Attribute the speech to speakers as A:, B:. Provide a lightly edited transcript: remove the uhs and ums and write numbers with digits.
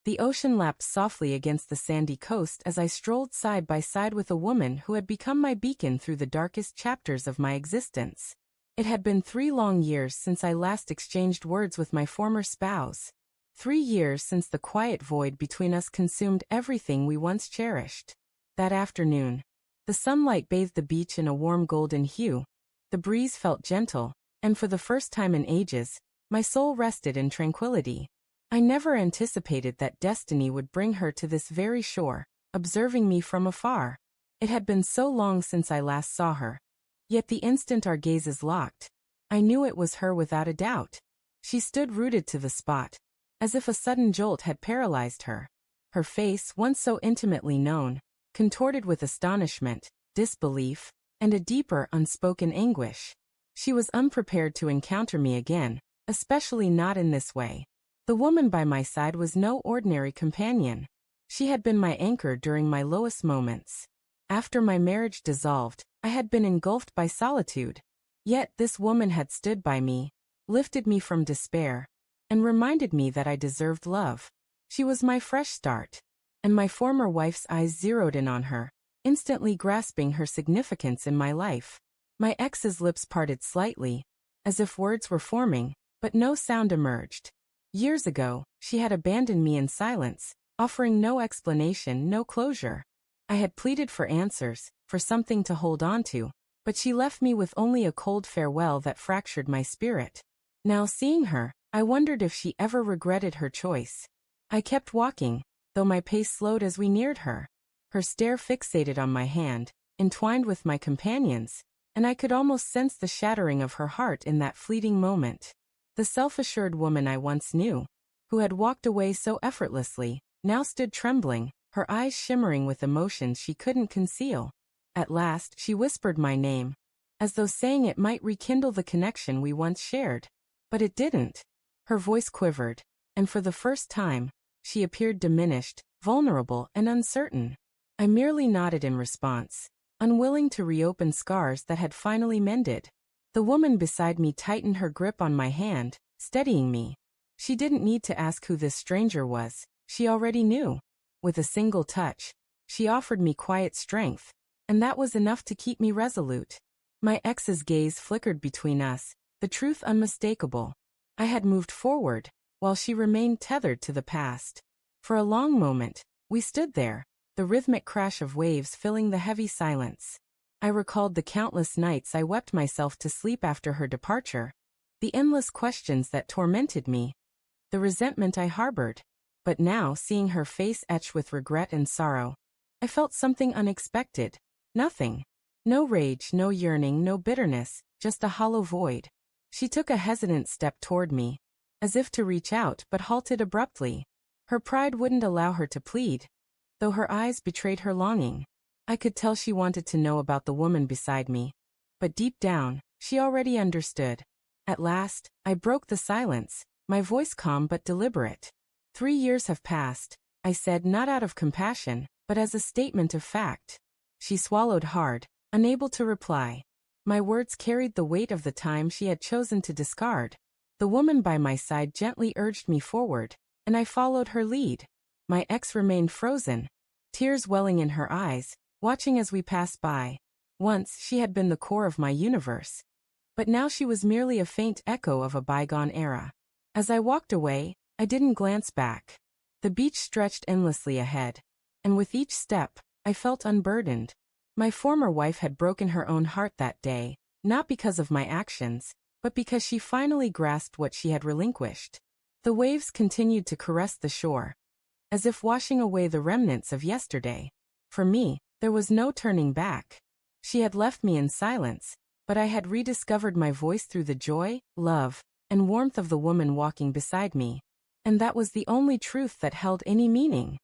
A: The ocean lapped softly against the sandy coast as I strolled side by side with a woman who had become my beacon through the darkest chapters of my existence. It had been 3 long years since I last exchanged words with my former spouse. 3 years since the quiet void between us consumed everything we once cherished. That afternoon, the sunlight bathed the beach in a warm golden hue. The breeze felt gentle, and for the first time in ages, my soul rested in tranquility. I never anticipated that destiny would bring her to this very shore, observing me from afar. It had been so long since I last saw her. Yet the instant our gazes locked, I knew it was her without a doubt. She stood rooted to the spot, as if a sudden jolt had paralyzed her. Her face, once so intimately known, contorted with astonishment, disbelief, and a deeper unspoken anguish. She was unprepared to encounter me again, especially not in this way. The woman by my side was no ordinary companion. She had been my anchor during my lowest moments. After my marriage dissolved, I had been engulfed by solitude. Yet this woman had stood by me, lifted me from despair, and reminded me that I deserved love. She was my fresh start, and my former wife's eyes zeroed in on her, instantly grasping her significance in my life. My ex's lips parted slightly, as if words were forming, but no sound emerged. Years ago, she had abandoned me in silence, offering no explanation, no closure. I had pleaded for answers, for something to hold on to, but she left me with only a cold farewell that fractured my spirit. Now seeing her, I wondered if she ever regretted her choice. I kept walking, though my pace slowed as we neared her. Her stare fixated on my hand, entwined with my companion's, and I could almost sense the shattering of her heart in that fleeting moment. The self-assured woman I once knew, who had walked away so effortlessly, now stood trembling, her eyes shimmering with emotions she couldn't conceal. At last, she whispered my name, as though saying it might rekindle the connection we once shared. But it didn't. Her voice quivered, and for the first time, she appeared diminished, vulnerable, and uncertain. I merely nodded in response, unwilling to reopen scars that had finally mended. The woman beside me tightened her grip on my hand, steadying me. She didn't need to ask who this stranger was, she already knew. With a single touch, she offered me quiet strength, and that was enough to keep me resolute. My ex's gaze flickered between us, the truth unmistakable. I had moved forward, while she remained tethered to the past. For a long moment, we stood there, the rhythmic crash of waves filling the heavy silence. I recalled the countless nights I wept myself to sleep after her departure, the endless questions that tormented me, the resentment I harbored. But now, seeing her face etched with regret and sorrow, I felt something unexpected. Nothing. No rage, no yearning, no bitterness, just a hollow void. She took a hesitant step toward me, as if to reach out, but halted abruptly. Her pride wouldn't allow her to plead, though her eyes betrayed her longing. I could tell she wanted to know about the woman beside me, but deep down, she already understood. At last, I broke the silence, my voice calm but deliberate. 3 years have passed, I said, not out of compassion, but as a statement of fact. She swallowed hard, unable to reply. My words carried the weight of the time she had chosen to discard. The woman by my side gently urged me forward, and I followed her lead. My ex remained frozen, tears welling in her eyes, watching as we passed by. Once she had been the core of my universe, but now she was merely a faint echo of a bygone era. As I walked away, I didn't glance back. The beach stretched endlessly ahead, and with each step, I felt unburdened. My former wife had broken her own heart that day, not because of my actions, but because she finally grasped what she had relinquished. The waves continued to caress the shore, as if washing away the remnants of yesterday. For me, there was no turning back. She had left me in silence, but I had rediscovered my voice through the joy, love, and warmth of the woman walking beside me. And that was the only truth that held any meaning.